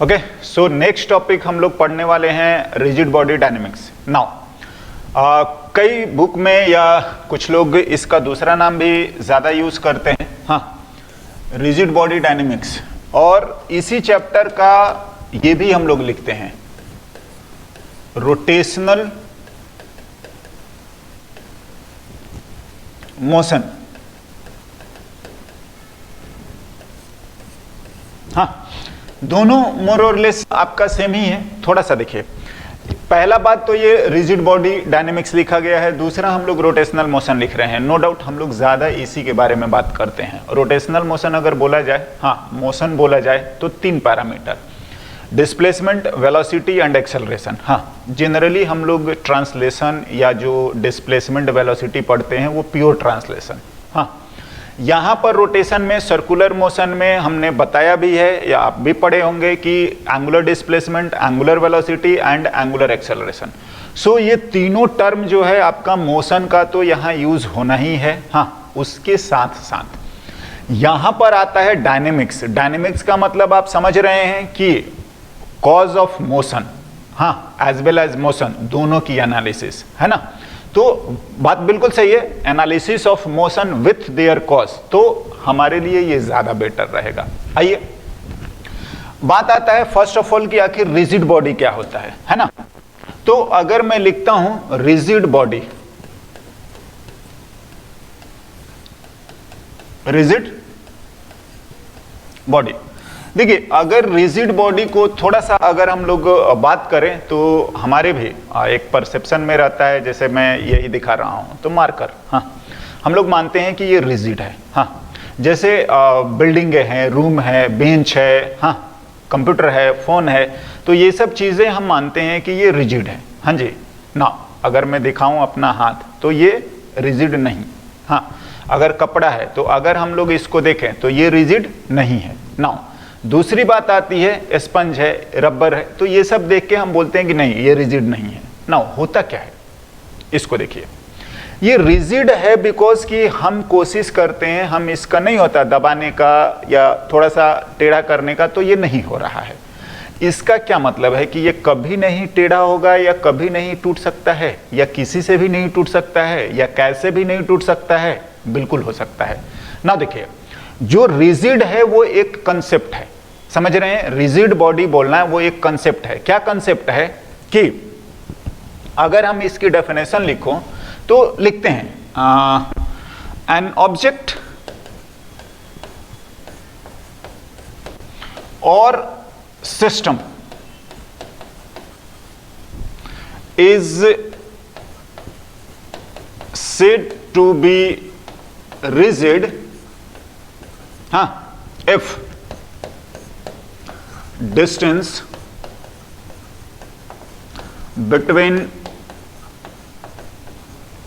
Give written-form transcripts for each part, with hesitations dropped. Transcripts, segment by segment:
Okay, so next topic हम लोग पढ़ने वाले हैं रिजिड बॉडी डायनेमिक्स। नाउ कई बुक में या कुछ लोग इसका दूसरा नाम भी ज़्यादा यूज़ करते हैं, हाँ, रिजिड बॉडी डायनेमिक्स। और इसी चैप्टर का ये भी हम लोग लिखते हैं रोटेशनल मोशन। हाँ, दोनों मोर और लेस आपका सेम ही है। थोड़ा सा देखिए, पहला बात तो ये रिजिड बॉडी डायनेमिक्स लिखा गया है, दूसरा हम लोग रोटेशनल मोशन लिख रहे हैं। नो डाउट हम लोग ज़्यादा इसी के बारे में बात करते हैं। रोटेशनल मोशन अगर बोला जाए, हाँ मोशन बोला जाए, तो 3 parameter, displacement, velocity and acceleration. हाँ, जनरली हम लोग ट्रांसलेशन या जो डिस्प्लेसमेंट वेलोसिटी पढ़ते हैं वो प्योर ट्रांसलेशन। हाँ, यहाँ पर रोटेशन में, सर्कुलर मोशन में हमने बताया भी है या आप भी पढ़े होंगे कि angular displacement, angular velocity and angular acceleration. So ये तीनों टर्म जो है आपका मोशन का तो यहाँ यूज होना ही है। हाँ, उसके साथ साथ यहाँ पर आता है डायनेमिक्स। डायनेमिक्स का मतलब आप समझ रहे हैं कि कॉज ऑफ मोशन, हाँ, एज वेल एज मोशन, दोनों की एनालिसिस, है ना। तो बात बिल्कुल सही है, analysis of motion with their cause, तो हमारे लिए ये ज्यादा बेटर रहेगा। आइए, बात आता है फर्स्ट ऑफ ऑल कि आखिर रिजिड बॉडी क्या होता है ना। तो अगर मैं लिखता हूं रिजिड बॉडी, रिजिड बॉडी, देखिए अगर रिजिड बॉडी को थोड़ा सा अगर हम लोग बात करें तो हमारे भी एक परसेप्शन में रहता है, जैसे मैं यही दिखा रहा हूं तो मार्कर, हाँ, हम लोग मानते हैं कि ये रिजिड है। हाँ, जैसे बिल्डिंगें हैं, रूम है, बेंच है, हाँ, कंप्यूटर है, फोन है, तो ये सब चीजें हम मानते हैं कि ये रिजिड है। हाँ जी ना, अगर मैं दिखाऊं अपना हाथ तो ये रिजिड नहीं। हाँ, अगर कपड़ा है तो अगर हम लोग इसको देखें तो ये रिजिड नहीं है ना। दूसरी बात आती है स्पंज है, रबर है, तो ये सब देख के हम बोलते हैं कि नहीं ये रिजिड नहीं है ना। होता क्या है, इसको देखिए, ये रिजिड है बिकॉज कि हम कोशिश करते हैं, हम इसका नहीं होता दबाने का या थोड़ा सा टेढ़ा करने का, तो ये नहीं हो रहा है। इसका क्या मतलब है कि ये कभी नहीं टेढ़ा होगा या कभी नहीं टूट सकता है या किसी से भी नहीं टूट सकता है या कैसे भी नहीं टूट सकता है, बिल्कुल हो सकता है ना। देखिए, जो रिजिड है वो एक कंसेप्ट है, समझ रहे हैं, रिजिड बॉडी बोलना है वो एक कंसेप्ट है। क्या कंसेप्ट है कि अगर हम इसकी डेफिनेशन लिखो तो लिखते हैं एन ऑब्जेक्ट और system is said to be rigid, if distance between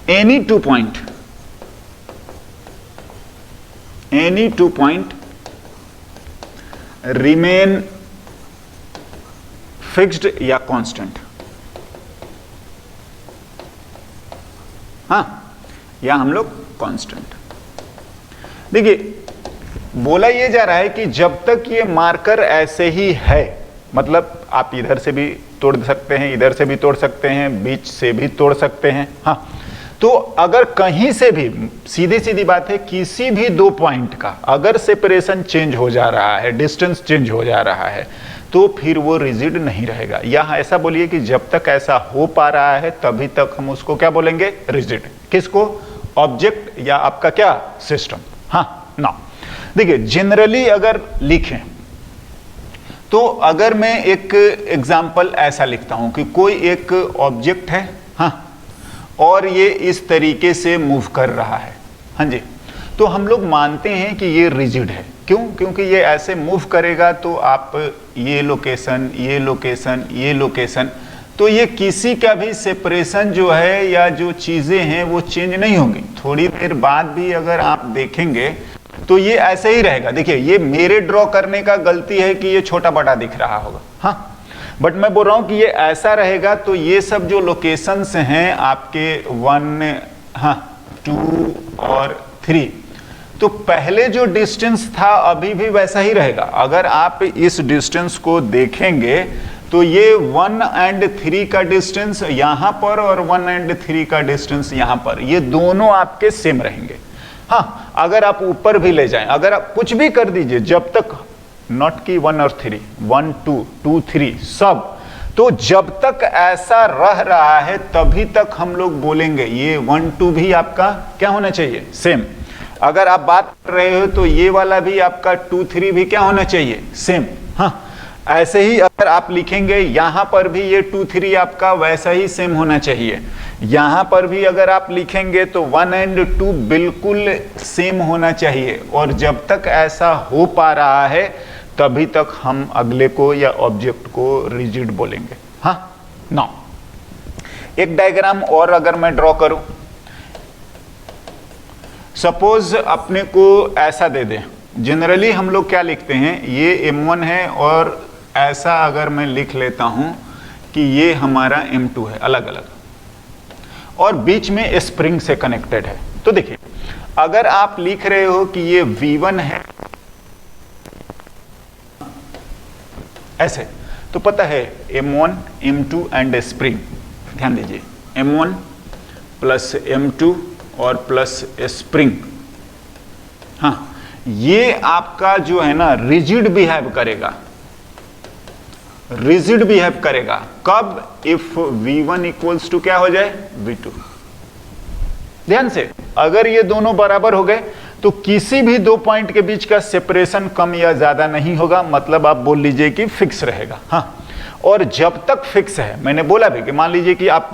any two point remain fixed या constant, हाँ, या हम लोग कांस्टेंट। देखिए, बोला ये जा रहा है कि जब तक ये मार्कर ऐसे ही है, मतलब आप इधर से भी तोड़ सकते हैं, इधर से भी तोड़ सकते हैं, बीच से भी तोड़ सकते हैं, हाँ, तो अगर कहीं से भी, सीधी सीधी बात है, किसी भी 2 पॉइंट का अगर सेपरेशन चेंज हो जा रहा है, डिस्टेंस चेंज हो जा रहा है, तो फिर वो रिजिड नहीं रहेगा। या ऐसा बोलिए कि जब तक ऐसा हो पा रहा है तभी तक हम उसको क्या बोलेंगे, रिजिड। किसको, ऑब्जेक्ट या आपका क्या, सिस्टम। हाँ ना, देखिए जनरली अगर लिखें तो अगर मैं एक एग्जांपल ऐसा लिखता हूं कि कोई एक ऑब्जेक्ट है, हाँ, और ये इस तरीके से मूव कर रहा है, हाँ जी, तो हम लोग मानते हैं कि ये रिजिड है। क्यों, क्योंकि ये ऐसे मूव करेगा तो आप ये लोकेशन, ये लोकेशन, ये लोकेशन, तो ये किसी का भी सेपरेशन जो है या जो चीजें हैं वो चेंज नहीं होंगी। थोड़ी देर बाद भी अगर आप देखेंगे तो ये ऐसे ही रहेगा। देखिए, ये मेरे ड्रॉ करने का गलती है कि ये छोटा बड़ा दिख रहा होगा, हाँ, बट मैं बोल रहा हूं कि ये ऐसा रहेगा। तो ये सब जो लोकेशंस हैं आपके 1, हाँ, 2 और 3, तो पहले जो डिस्टेंस था अभी भी वैसा ही रहेगा। अगर आप इस डिस्टेंस को देखेंगे तो ये 1 और 3 का डिस्टेंस यहां पर और 1 और 3 का डिस्टेंस यहां पर, ये दोनों आपके सेम रहेंगे। हाँ, अगर आप ऊपर भी ले जाएं, अगर आप कुछ भी कर दीजिए, जब तक नॉट की 1 और 3, 1 2 2 3 सब, तो जब तक ऐसा रह रहा है तभी तक हम लोग बोलेंगे ये 1 2 भी आपका क्या होना चाहिए, सेम। अगर आप बात कर रहे हो तो ये वाला भी आपका 2 3 भी क्या होना चाहिए, सेम। हाँ, ऐसे ही अगर आप लिखेंगे यहां पर भी ये 2 3 आपका वैसा ही सेम होना चाहिए। यहां पर भी अगर आप लिखेंगे तो 1 और 2 बिल्कुल सेम होना चाहिए। और जब तक ऐसा हो पा रहा है तभी तक हम अगले को या ऑब्जेक्ट को रिजिड बोलेंगे। हाँ, नाउ एक डायग्राम और अगर मैं ड्रॉ करूं, सपोज अपने को ऐसा दे दें। जनरली हम लोग क्या लिखते हैं, ये M1 है और ऐसा अगर मैं लिख लेता हूं कि ये हमारा M2 है, अलग अलग, और बीच में स्प्रिंग से कनेक्टेड है। तो देखिए, अगर आप लिख रहे हो कि ये V1 है ऐसे, तो पता है M1 M2 एंड स्प्रिंग, ध्यान दीजिए M1 प्लस M2 और प्लस स्प्रिंग। हाँ, ये आपका जो है ना रिजिड बिहेव करेगा, रिजिड बिहेव करेगा कब, इफ V1 इक्वल्स टू क्या हो जाए, V2। ध्यान से, अगर ये दोनों बराबर हो गए तो किसी भी दो पॉइंट के बीच का सेपरेशन कम या ज्यादा नहीं होगा, मतलब आप बोल लीजिए कि फिक्स रहेगा। हाँ, और जब तक फिक्स है, मैंने बोला भी कि मान लीजिए कि आप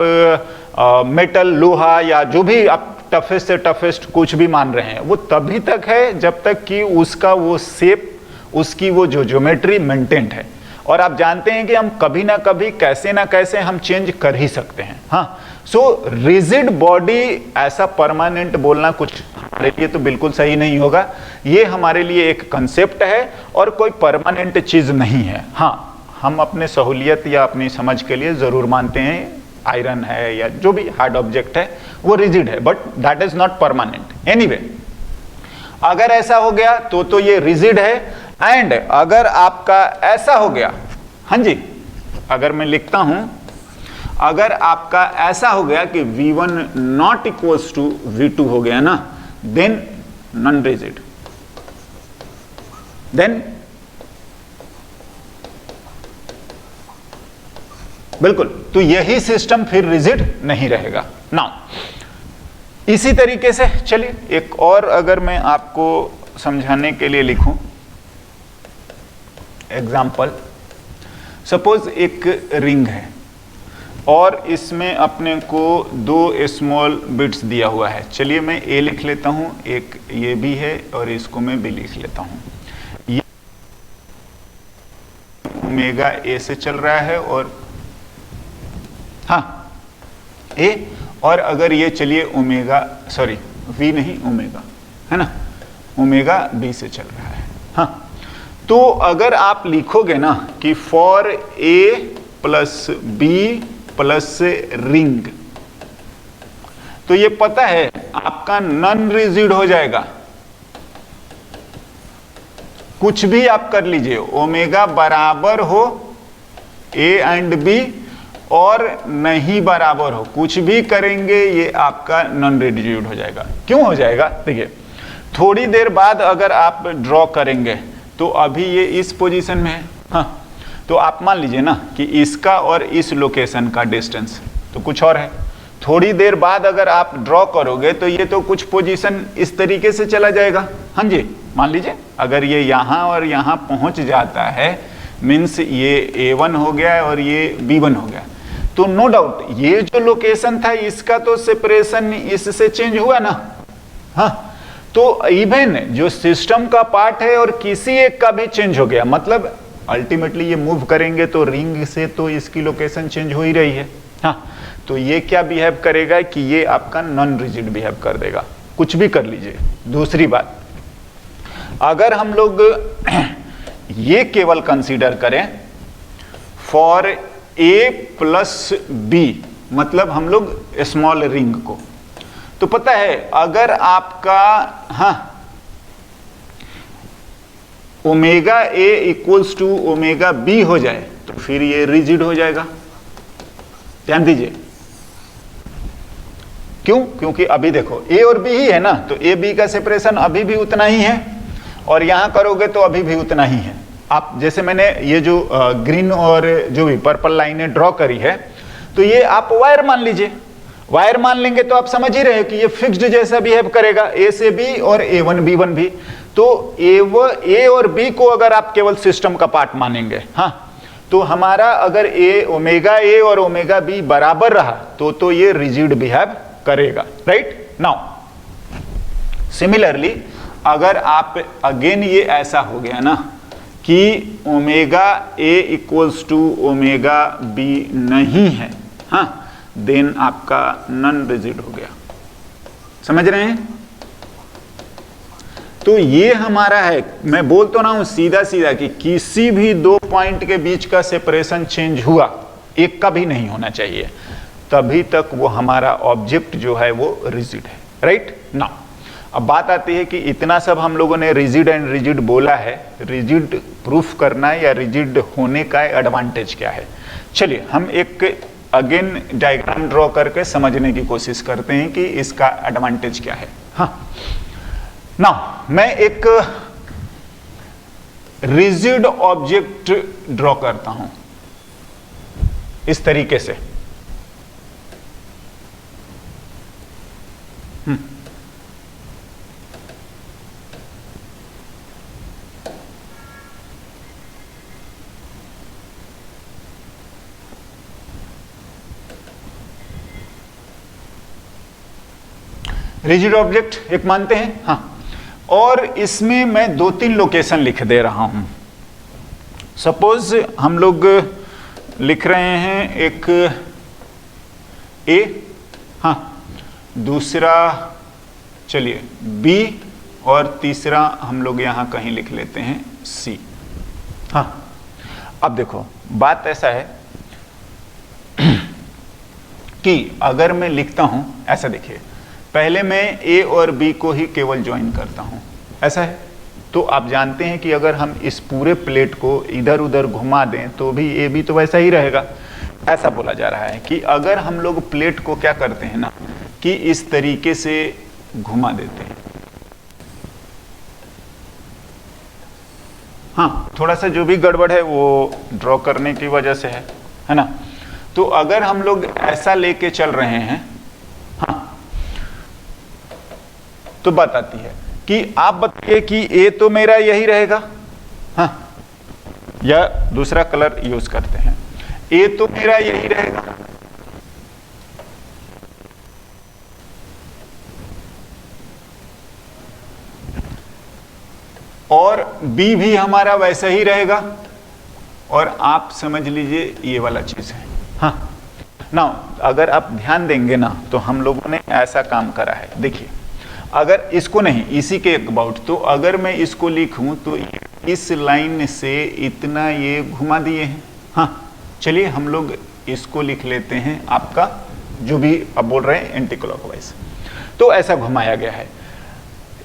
मेटल, लोहा या जो भी आप टफेस्ट से टफेस्ट कुछ भी मान रहे हैं, वो तभी तक है जब तक कि उसका वो शेप, उसकी वो जो ज्योमेट्री मेंटेन्ड है। और आप जानते हैं कि हम कभी ना कभी कैसे ना कैसे हम चेंज कर ही सकते हैं। हाँ, सो रिजिड बॉडी ऐसा परमानेंट बोलना कुछ हमारे लिए तो बिल्कुल सही नहीं होगा। ये हमारे लिए एक कंसेप्ट है और कोई परमानेंट चीज नहीं है। हाँ, हम अपने सहूलियत या अपनी समझ के लिए जरूर मानते हैं आयरन है या जो भी हार्ड ऑब्जेक्ट है वो रिजिड है, but that is not permanent. Anyway, अगर ऐसा हो गया तो ये रिजिड है। एंड अगर आपका ऐसा हो गया, हाँ जी, अगर मैं लिखता हूं, अगर आपका ऐसा हो गया कि V1 not equals to V2 हो गया ना, देन नॉन रिजिड, देन बिल्कुल, तो यही सिस्टम फिर रिजिड नहीं रहेगा। नाउ इसी तरीके से चलिए एक और अगर मैं आपको समझाने के लिए लिखूं एग्जाम्पल, सपोज एक रिंग है और इसमें अपने को दो स्मॉल बिट्स दिया हुआ है। चलिए मैं ए लिख लेता हूं, एक ये भी है और इसको मैं बी लिख लेता हूं। ये ओमेगा ए से चल रहा है और हाँ ए, और अगर ये चलिए ओमेगा, सॉरी वी नहीं ओमेगा, है ना, ओमेगा बी से चल रहा है। हाँ, तो अगर आप लिखोगे ना कि for A plus B plus ring, तो ये पता है आपका नॉन रिजिड हो जाएगा। कुछ भी आप कर लीजिए, ओमेगा बराबर हो ए एंड बी और नहीं बराबर हो, कुछ भी करेंगे ये आपका नॉन रिजिड हो जाएगा। क्यों हो जाएगा, देखिए थोड़ी देर बाद अगर आप ड्रॉ करेंगे तो अभी ये इस पोजीशन में है। हाँ, तो आप मान लीजिए ना कि इसका और इस लोकेशन का डिस्टेंस तो कुछ और है। थोड़ी देर बाद अगर आप ड्रॉ करोगे तो ये तो कुछ पोजीशन इस तरीके से चला जाएगा। हाँ जी, मान लीजिए अगर ये यहाँ और यहाँ पहुंच जाता है, मीन्स ये A1 हो गया और ये B1 हो गया, तो नो डाउट ये जो लोकेशन था इसका तो सेपरेशन इससे चेंज हुआ ना। हाँ, तो इवन जो सिस्टम का पार्ट है और किसी एक का भी चेंज हो गया, मतलब अल्टीमेटली ये मूव करेंगे तो रिंग से तो इसकी लोकेशन चेंज हो ही रही है। हाँ, तो ये क्या बिहेव करेगा कि ये आपका नॉन रिजिड बिहेव कर देगा, कुछ भी कर लीजिए। दूसरी बात, अगर हम लोग ये केवल कंसीडर करें फॉर ए प्लस बी, मतलब हम लोग स्मॉल रिंग को, तो पता है अगर आपका, हाँ omega A equals to omega B हो जाए तो फिर ये रिजिड हो जाएगा। ध्यान दीजिए, क्यों? क्योंकि अभी देखो ए और बी ही है ना, तो ए बी का सेपरेशन अभी भी उतना ही है और यहां करोगे तो अभी भी उतना ही है। आप जैसे मैंने ये जो ग्रीन और जो भी पर्पल लाइनें ड्रॉ करी है, तो ये आप वायर मान लीजिए। वायर मान लेंगे तो आप समझ ही रहे हो कि ये फिक्स्ड जैसा बिहेव करेगा, ए से बी और A1 B1 भी। तो ए और बी को अगर आप केवल सिस्टम का पार्ट मानेंगे, हाँ, तो हमारा अगर ओमेगा ए और ओमेगा बी बराबर रहा तो ये रिजिड बिहेव करेगा, राइट। नाउ सिमिलरली अगर आप अगेन ये ऐसा हो गया ना कि omega A equals to omega B नहीं है, हाँ, देन आपका नॉन रिजिड हो गया। समझ रहे हैं? तो ये हमारा है, मैं बोल तो ना हूं सीधा सीधा कि किसी भी दो पॉइंट के बीच का सेपरेशन चेंज हुआ, एक का भी नहीं होना चाहिए, तभी तक वो हमारा ऑब्जेक्ट जो है वो रिजिड है, राइट। नाउ अब बात आती है कि इतना सब हम लोगों ने रिजिड एंड रिजिड बोला है, रिजिड प्रूफ करना या रिजिड होने का एडवांटेज क्या है। चलिए हम एक अगेन डायग्राम ड्रॉ करके समझने की कोशिश करते हैं कि इसका एडवांटेज क्या है। हाँ, नाउ मैं एक रिजिड ऑब्जेक्ट ड्रॉ करता हूं इस तरीके से। रिजिड ऑब्जेक्ट एक मानते हैं, हाँ, और इसमें मैं दो तीन लोकेशन लिख दे रहा हूं। सपोज हम लोग लिख रहे हैं एक ए, हाँ, दूसरा चलिए बी और तीसरा हम लोग यहां कहीं लिख लेते हैं सी। हाँ, अब देखो बात ऐसा है कि अगर मैं लिखता हूं ऐसा, देखिए पहले मैं ए और बी को ही केवल ज्वाइन करता हूं, ऐसा है। तो आप जानते हैं कि अगर हम इस पूरे प्लेट को इधर उधर घुमा दें तो भी ए बी तो वैसा ही रहेगा। ऐसा बोला जा रहा है कि अगर हम लोग प्लेट को क्या करते हैं ना कि इस तरीके से घुमा देते हैं, हाँ, थोड़ा सा जो भी गड़बड़ है वो ड्रॉ करने की वजह से है ना। तो अगर हम लोग ऐसा लेके चल रहे हैं, हाँ, तो बात आती है कि आप बताइए कि ए तो मेरा यही रहेगा, हाँ, या दूसरा कलर यूज करते हैं, ए तो मेरा यही रहेगा, और बी भी हमारा वैसा ही रहेगा, और आप समझ लीजिए ये वाला चीज है। हाँ, ना अगर आप ध्यान देंगे ना तो हम लोगों ने ऐसा काम करा है। देखिए अगर इसको नहीं, इसी के अबाउट, तो अगर मैं इसको लिखूं तो इस लाइन से इतना ये घुमा दिए हैं। हाँ, चलिए हम लोग इसको लिख लेते हैं आपका जो भी अब बोल रहे हैं एंटी क्लॉकवाइज। तो ऐसा घुमाया गया है।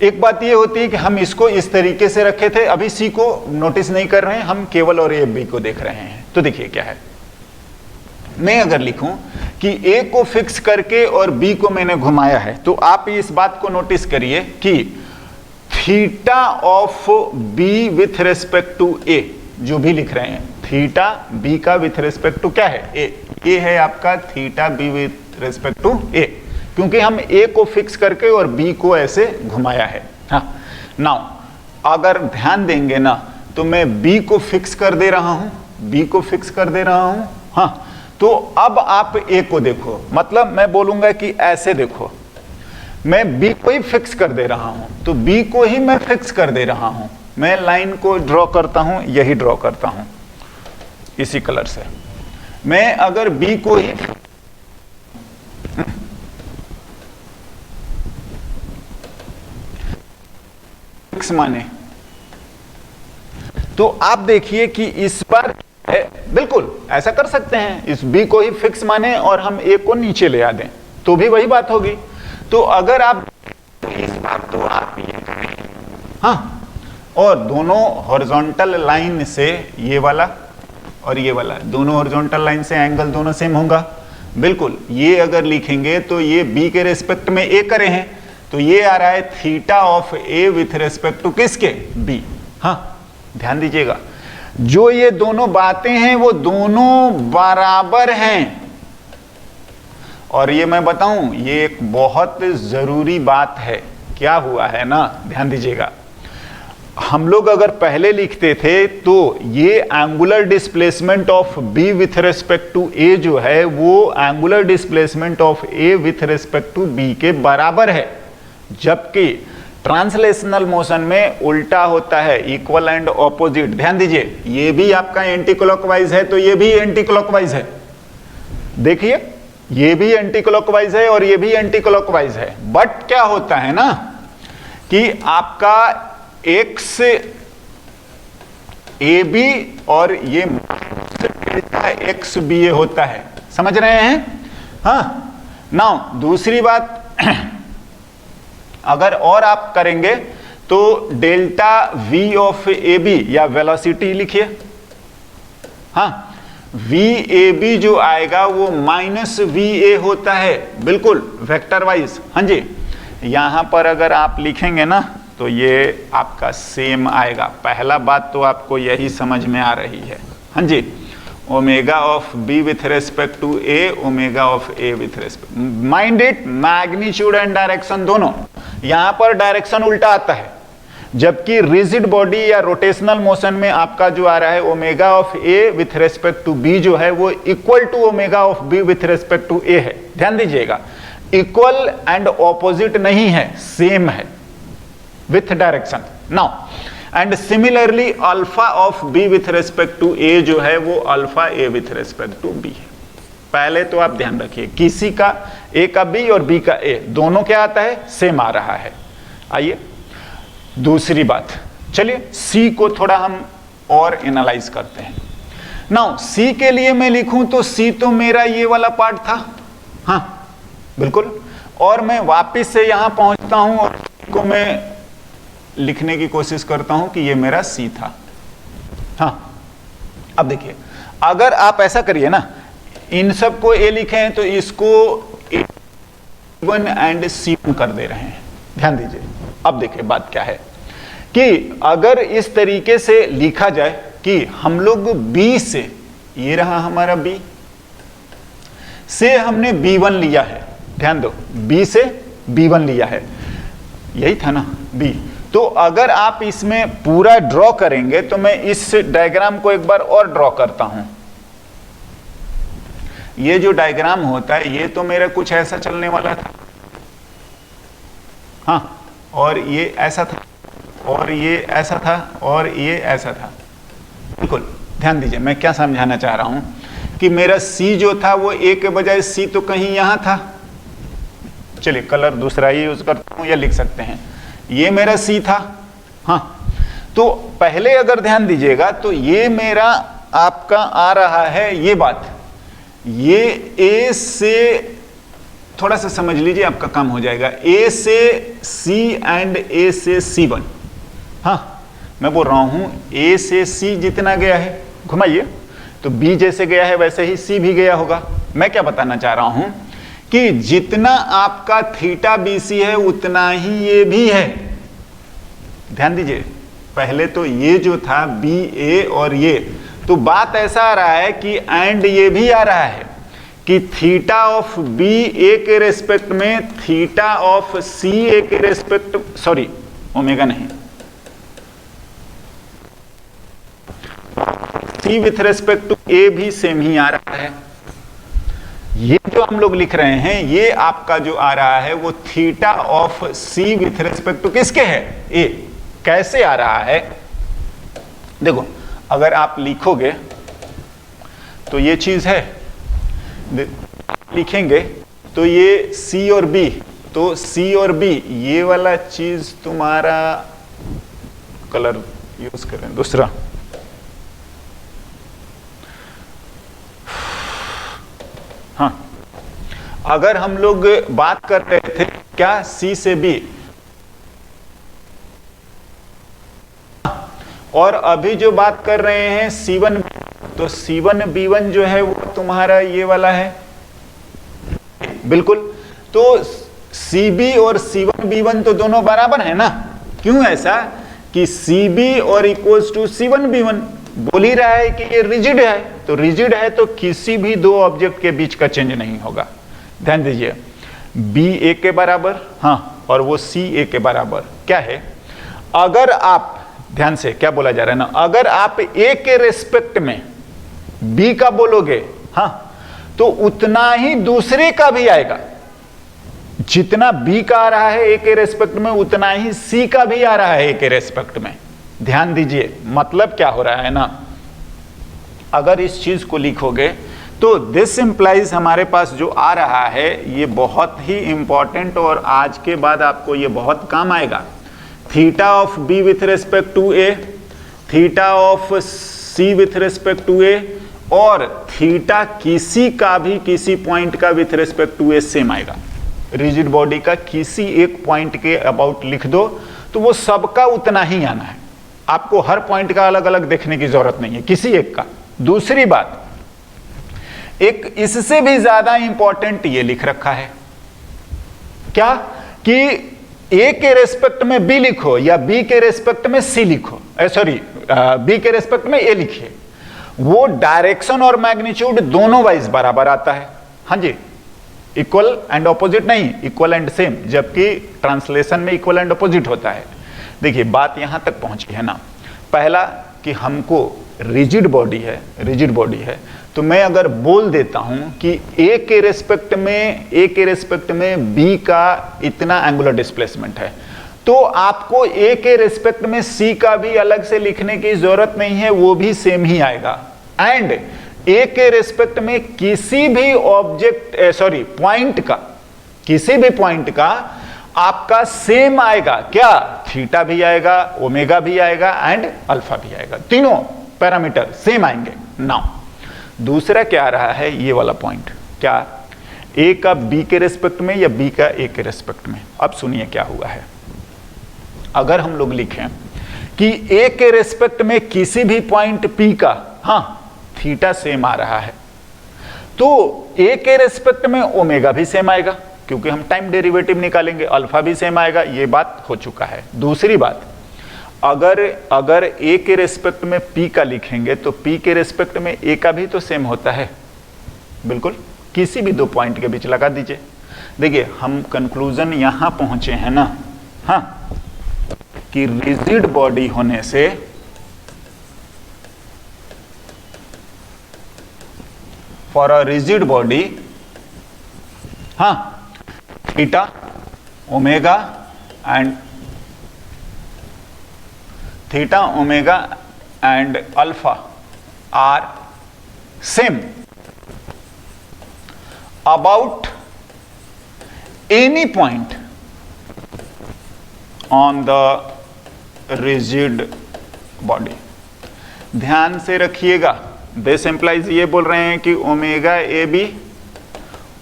एक बात ये होती है कि हम इसको इस तरीके से रखे थे, अभी सी को नोटिस नहीं कर रहे हैं, हम केवल और ए बी को देख रहे हैं। तो देखिए क्या है, मैं अगर लिखूं कि ए को फिक्स करके और बी को मैंने घुमाया है, तो आप इस बात को नोटिस करिए कि theta of B with respect to A जो भी लिख रहे हैं, थीटा बी का विथ रेस्पेक्ट टू क्या है, ए है आपका theta B with respect to A, क्योंकि हम ए को फिक्स करके और बी को ऐसे घुमाया है। हाँ, नाउ अगर ध्यान देंगे ना तो मैं बी को फिक्स कर दे रहा हूं, बी को फिक्स कर दे रहा हूं। हाँ, तो अब आप ए को देखो, मतलब मैं बोलूंगा कि ऐसे देखो, मैं बी को ही फिक्स कर दे रहा हूं, तो बी को ही मैं फिक्स कर दे रहा हूं। मैं लाइन को ड्रॉ करता हूं, यही ड्रॉ करता हूं इसी कलर से। मैं अगर बी को ही फिक्स माने तो आप देखिए कि इस बार बिल्कुल ऐसा कर सकते हैं, इस बी को ही फिक्स माने और हम ए को नीचे ले आ दें तो भी वही बात होगी। तो अगर आप इस बार तो आप ये करें, हाँ, और दोनों हॉरिजॉन्टल लाइन से ये वाला और ये वाला, दोनों हॉरिजॉन्टल लाइन से एंगल दोनों सेम होगा। बिल्कुल, ये अगर लिखेंगे तो ये बी के रेस्पेक्ट में ए करे हैं, तो ये आ रहा है theta of A with respect to किसके, बी। हाँ, ध्यान दीजिएगा, जो ये दोनों बातें हैं वो दोनों बराबर हैं। और ये मैं बताऊं, ये एक बहुत जरूरी बात है। क्या हुआ है ना, ध्यान दीजिएगा, हम लोग अगर पहले लिखते थे तो ये angular displacement of B with respect to A जो है वो angular displacement of A with respect to B के बराबर है, जबकि ट्रांसलेशनल मोशन में उल्टा होता है, इक्वल एंड ऑपोजिट। ध्यान दीजिए, ये भी आपका एंटी क्लॉकवाइज है तो ये भी एंटी क्लॉकवाइज है। देखिए, ये भी एंटी क्लॉकवाइज है और ये भी एंटी क्लॉकवाइज है। बट क्या होता है ना कि आपका एक्स ए बी और ये एक्स बी ए होता है, समझ रहे हैं? हाँ, नाउ दूसरी बात अगर और आप करेंगे तो delta V of A B या वेलोसिटी लिखिए। हाँ, वी ए बी जो आएगा वो माइनस वी ए होता है, बिल्कुल वेक्टर वाइज। हाँ जी, यहां पर अगर आप लिखेंगे ना तो ये आपका सेम आएगा। पहला बात तो आपको यही समझ में आ रही है। हाँ जी, omega of B with respect to A, omega of A with respect, mind it, magnitude and direction दोनों। यहां पर डायरेक्शन उल्टा आता है, जबकि रिजिड बॉडी या रोटेशनल मोशन में आपका जो आ रहा है omega of A with respect to B जो है वो equal to omega of B with respect to A है। ध्यान दीजिएगा, इक्वल एंड ऑपोजिट नहीं है, सेम है with direction now, and similarly alpha of b with respect to a जो है वो alpha a with respect to b है। पहले तो आप ध्यान रखिए, किसी का a का b और b का a दोनों क्या आता है, सेम आ रहा है। आइए दूसरी बात, चलिए c को थोड़ा हम और एनालाइज करते हैं। नाउ c के लिए मैं लिखूं तो c तो मेरा ये वाला पार्ट था, हाँ बिल्कुल, और मैं वापिस से यहां पहुंचता हूं और को मैं लिखने की कोशिश करता हूं कि ये मेरा C था। हाँ, अब देखिए, अगर आप ऐसा करिए ना, इन सब को A लिखे हैं तो इसको A1 एंड C1 कर दे रहे हैं। ध्यान दीजिए, अब देखिए बात क्या है कि अगर इस तरीके से लिखा जाए कि हम लोग B से, ये रहा हमारा B से हमने B1 लिया है, ध्यान दो, B से B1 लिया है, यही था ना B। तो अगर आप इसमें पूरा ड्रॉ करेंगे तो मैं इस डायग्राम को एक बार और ड्रॉ करता हूं। ये जो डायग्राम होता है ये तो मेरा कुछ ऐसा चलने वाला था, हाँ, और ये ऐसा था और ये ऐसा था और ये ऐसा था। बिल्कुल ध्यान दीजिए, मैं क्या समझाना चाह रहा हूं कि मेरा C जो था वो A के बजाय C तो कहीं यहां था। चलिए कलर दूसरा ही यूज करता हूं या लिख सकते हैं, ये मेरा C था। हाँ, तो पहले अगर ध्यान दीजिएगा तो ये मेरा आपका आ रहा है ये बात, ये A से, थोड़ा सा समझ लीजिए आपका काम हो जाएगा, A से C एंड A से C1। हाँ, मैं बोल रहा हूं A से C जितना गया है, घुमाइए, तो B जैसे गया है वैसे ही C भी गया होगा। मैं क्या बताना चाह रहा हूं कि जितना आपका थीटा BC है उतना ही ये भी है। ध्यान दीजिए, पहले तो ये जो था BA और ये, तो बात ऐसा आ रहा है कि एंड ये भी आ रहा है कि थीटा ऑफ BA के रेस्पेक्ट में थीटा ऑफ CA के रेस्पेक्ट, सॉरी ओमेगा नहीं, C with respect to A भी सेम ही आ रहा है। ये जो हम लोग लिख रहे हैं ये आपका जो आ रहा है वो theta of C with respect to किसके है, A। कैसे आ रहा है, देखो अगर आप लिखोगे तो ये चीज है, लिखेंगे तो ये C और B, तो C और B ये वाला चीज तुम्हारा, कलर यूज करें दूसरा, हाँ, अगर हम लोग बात कर रहे थे क्या C से B, और अभी जो बात कर रहे हैं C1, तो C1B1 जो है वो तुम्हारा ये वाला है, बिल्कुल। तो CB और C1B1 तो दोनों बराबर है ना। क्यों ऐसा कि CB और इक्वल्स टू C1B1, बोल ही रहा है कि ये रिजिड है, तो रिजिड है तो किसी भी दो ऑब्जेक्ट के बीच का चेंज नहीं होगा। ध्यान दीजिए, B A के बराबर, हाँ, और वो C A के बराबर क्या है। अगर आप ध्यान से, क्या बोला जा रहा है ना, अगर आप A के रेस्पेक्ट में B का बोलोगे, हाँ, तो उतना ही दूसरे का भी आएगा। जितना B का आ रहा है A के रेस्पेक्ट में, उतना ही C का भी आ रहा है A के रेस्पेक्ट में। ध्यान दीजिए, मतलब क्या हो रहा है ना, अगर इस चीज को लिखोगे तो दिस इंप्लाइज हमारे पास जो आ रहा है ये बहुत ही इंपॉर्टेंट और आज के बाद आपको ये बहुत काम आएगा। Theta of B with respect to A, theta of C with respect to A, और थीटा किसी का भी किसी पॉइंट का with respect to A same आएगा। रिजिड बॉडी का किसी एक पॉइंट के अबाउट लिख दो तो वो सबका उतना ही आना है, आपको हर पॉइंट का अलग अलग देखने की जरूरत नहीं है, किसी एक का। दूसरी बात, एक इससे भी ज्यादा इंपॉर्टेंट ये लिख रखा है, क्या कि A के रेस्पेक्ट में B लिखो या B के रेस्पेक्ट में C लिखो, सॉरी B के रेस्पेक्ट में A लिखिए, वो डायरेक्शन और मैग्नीट्यूड दोनों वाइज बराबर आता है। हाँ जी, इक्वल एंड ऑपोजिट नहीं, इक्वल एंड सेम, जबकि ट्रांसलेशन में इक्वल एंड ऑपोजिट होता है। देखिए बात यहां तक पहुंची है ना। पहला कि हमको रिजिड बॉडी है, तो मैं अगर बोल देता हूं कि A के रेस्पेक्ट में B का इतना एंगुलर डिस्प्लेसमेंट है, तो आपको A के रेस्पेक्ट में C का भी अलग से लिखने की जरूरत नहीं है, वो भी सेम ही आएगा। एंड A के रेस्पेक्ट में किसी भी पॉइंट का आपका सेम आएगा, क्या, थीटा भी आएगा, ओमेगा भी आएगा एंड अल्फा भी आएगा, तीनों पैरामीटर सेम आएंगे। नाउ दूसरा क्या आ रहा है, ये वाला पॉइंट, क्या, A का B के रेस्पेक्ट में या B का A के रेस्पेक्ट में। अब सुनिए क्या हुआ है, अगर हम लोग लिखें कि A के रेस्पेक्ट में किसी भी पॉइंट P का, हाँ, थीटा सेम आ रहा है, तो A के रेस्पेक्ट में ओमेगा भी सेम आएगा, क्योंकि हम टाइम डेरिवेटिव निकालेंगे, अल्फा भी सेम आएगा, ये बात हो चुका है। दूसरी बात, अगर A के रेस्पेक्ट में P का लिखेंगे तो P के रेस्पेक्ट में A का भी तो सेम होता है, बिल्कुल, किसी भी दो पॉइंट के बीच लगा दीजिए। देखिए हम कंक्लूजन यहां पहुंचे हैं ना, हाँ, कि रिजिड बॉडी होने से फॉर अ रिजिड बॉडी, हाँ, theta, omega and alpha are same about any point on the rigid body. ध्यान से रखिएगा, दिस एम्प्लाइज ये बोल रहे हैं कि omega A B,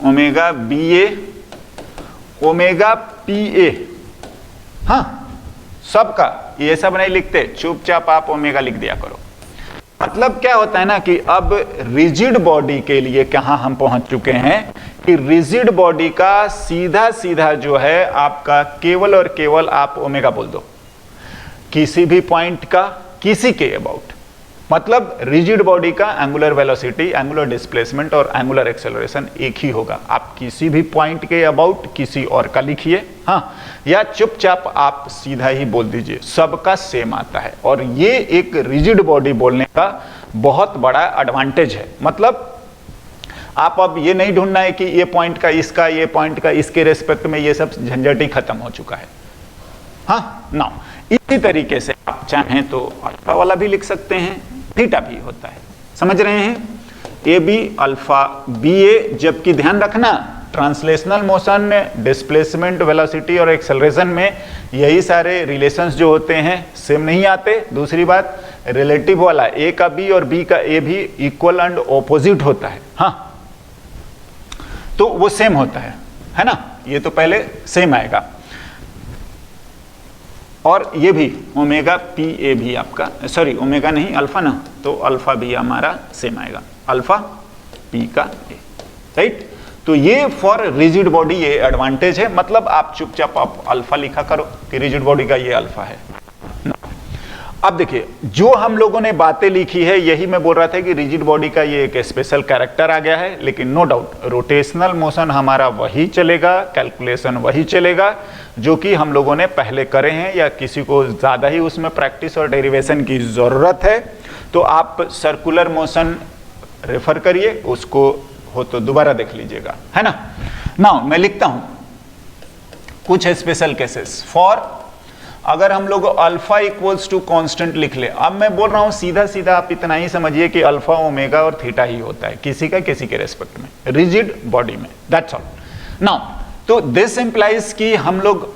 omega B A, omega P A, हाँ, सबका ये सब नहीं लिखते, चुपचाप आप ओमेगा लिख दिया करो। मतलब क्या होता है ना कि अब रिजिड बॉडी के लिए कहां हम पहुंच चुके हैं कि रिजिड बॉडी का सीधा सीधा जो है आपका केवल और केवल आप ओमेगा बोल दो, किसी भी पॉइंट का किसी के अबाउट। मतलब रिजिड बॉडी का एंगुलर वेलोसिटी, एंगुलर डिस्प्लेसमेंट और एंगुलर एक्सेलरेशन एक ही होगा। आप किसी भी पॉइंट के अबाउट किसी और का लिखिए, हाँ, या चुपचाप आप सीधा ही बोल दीजिए, सबका सेम आता है। और ये एक रिजिड बॉडी बोलने का बहुत बड़ा एडवांटेज है। मतलब आप अब ये नहीं ढूंढना है कि ये पॉइंट का इसका, ये पॉइंट का इसके रेस्पेक्ट में, ये सब झंझट ही खत्म हो चुका है। हाँ, नाउ इसी तरीके से आप चाहें तो अल्फा वाला भी लिख सकते हैं, थीटा भी होता है, समझ रहे हैं, ए बी अल्फा बी ए। जबकि ध्यान रखना, ट्रांसलेशनल मोशन, डिस्प्लेसमेंट, वेलोसिटी और एक्सेलरेशन में यही सारे रिलेशंस जो होते हैं सेम नहीं आते। दूसरी बात, रिलेटिव वाला ए का बी और बी का ए भी इक्वल एंड ऑपोजिट होता है, हाँ, तो वो सेम होता है ना, ये तो पहले सेम आएगा। और ये भी ओमेगा पी ए भी आपका, सॉरी ओमेगा नहीं अल्फा ना, तो अल्फा भी हमारा सेम आएगा, अल्फा पी का ए, राइट। तो ये फॉर रिजिड बॉडी ये एडवांटेज है, मतलब आप चुपचाप आप अल्फा लिखा करो कि रिजिड बॉडी का ये अल्फा है। अब देखिए जो हम लोगों ने बातें लिखी है, यही मैं बोल रहा था कि रिजिड बॉडी का ये एक स्पेशल कैरेक्टर आ गया है, लेकिन नो डाउट रोटेशनल मोशन हमारा वही चलेगा, कैलकुलेशन वही चलेगा जो कि हम लोगों ने पहले करे हैं, या किसी को ज़्यादा ही उसमें प्रैक्टिस और डेरिवेशन की ज़रूरत है तो आप सर्कुलर मोशन रेफर करिए, उसको हो तो दोबारा देख लीजिएगा, है ना। नाउ मैं लिखता हूं कुछ स्पेशल केसेस फॉर, अगर हम लोग अल्फा इक्वल्स टू कांस्टेंट लिख ले। अब मैं बोल रहा हूं सीधा सीधा आप इतना ही समझिए कि अल्फा ओमेगा और थीटा ही होता है किसी का किसी के रेस्पेक्ट में, रिजिड बॉडी में, दैट्स ऑल। नाउ तो दिस इंप्लाइज कि हम लोग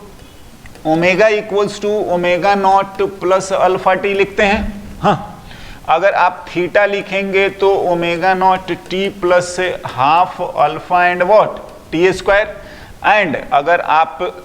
omega equals to omega not plus alpha T लिखते हैं। हाँ, अगर आप थीटा लिखेंगे तो omega not T plus half alpha and what T square, and अगर आप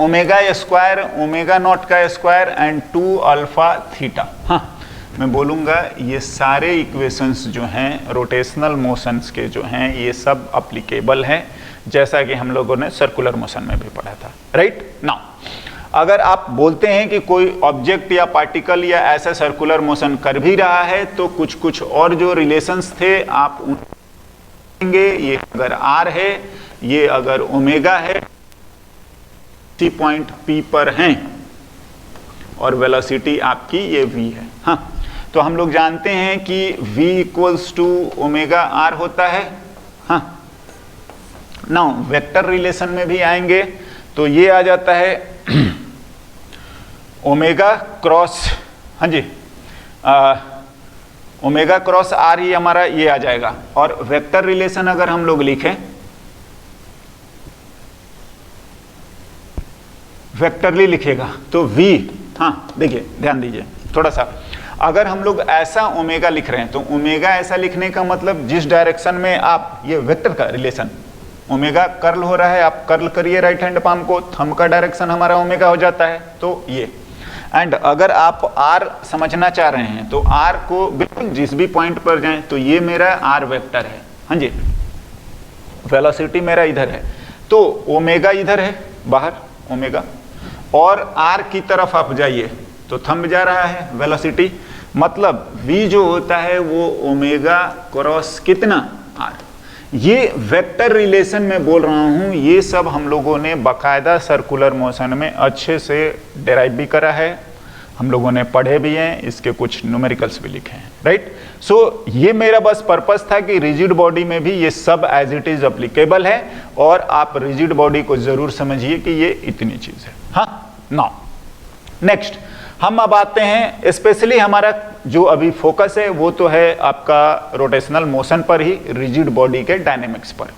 ओमेगा स्क्वायर ओमेगा नॉट का स्क्वायर एंड 2 अल्फा थीटा। हाँ, मैं बोलूँगा ये सारे इक्वेशंस जो हैं रोटेशनल मोशंस के जो हैं ये सब अप्लीकेबल हैं, जैसा कि हम लोगों ने सर्कुलर मोशन में भी पढ़ा था, राइट। नाउ अगर आप बोलते हैं कि कोई ऑब्जेक्ट या पार्टिकल या ऐसा सर्कुलर मोशन कर भी रहा है तो कुछ कुछ और जो रिलेशंस थे आप उनके, ये अगर आर है, ये अगर ओमेगा है, इसी पॉइंट पी पर हैं, और वेलोसिटी आपकी ये v है। हाँ, तो हम लोग जानते हैं कि v equals to omega R होता है। हाँ, नाउ वेक्टर रिलेशन में भी आएंगे तो ये आ जाता है ओमेगा क्रॉस, हाँ जी, ओमेगा क्रॉस आर ही हमारा ये आ जाएगा। और वेक्टर रिलेशन अगर हम लोग लिखें, वेक्टरली लिखेगा तो v, हाँ देखिए ध्यान दीजिए थोड़ा सा, अगर हम लोग ऐसा ओमेगा लिख रहे हैं तो ओमेगा ऐसा लिखने का मतलब जिस डायरेक्शन में आप, ये वेक्टर का रिलेशन, ओमेगा कर्ल हो रहा है, आप कर्ल करिए राइट हैंड पाम को, थंब का डायरेक्शन हमारा ओमेगा हो जाता है, तो ये। एंड अगर आप r समझना चाह रहे हैं तो r को बिल्कुल जिस भी पॉइंट पर जाएं तो ये मेरा r वेक्टर है, हाँ जी, वेलोसिटी मेरा इधर है, तो ओमेगा इधर है बाहर ओमेगा, और r की तरफ आप जाइए तो थंब जा रहा है वेलोसिटी, मतलब v जो होता है वो ओमेगा क्रॉस कितना r। ये वेक्टर रिलेशन में बोल रहा हूं, ये सब हम लोगों ने बाकायदा सर्कुलर मोशन में अच्छे से डेराइव भी करा है, हम लोगों ने पढ़े भी हैं, इसके कुछ न्यूमेरिकल्स भी लिखे हैं, राइट। सो ये मेरा बस पर्पस था कि रिजिड बॉडी में भी ये सब एज इट इज अप्लीकेबल है, और आप रिजिड बॉडी को जरूर समझिए कि ये इतनी चीज है। हाँ, नाउ नेक्स्ट हम अब आते हैं, स्पेशली हमारा जो अभी फोकस है वो तो है आपका रोटेशनल मोशन पर ही, रिजिड बॉडी के डायनेमिक्स पर।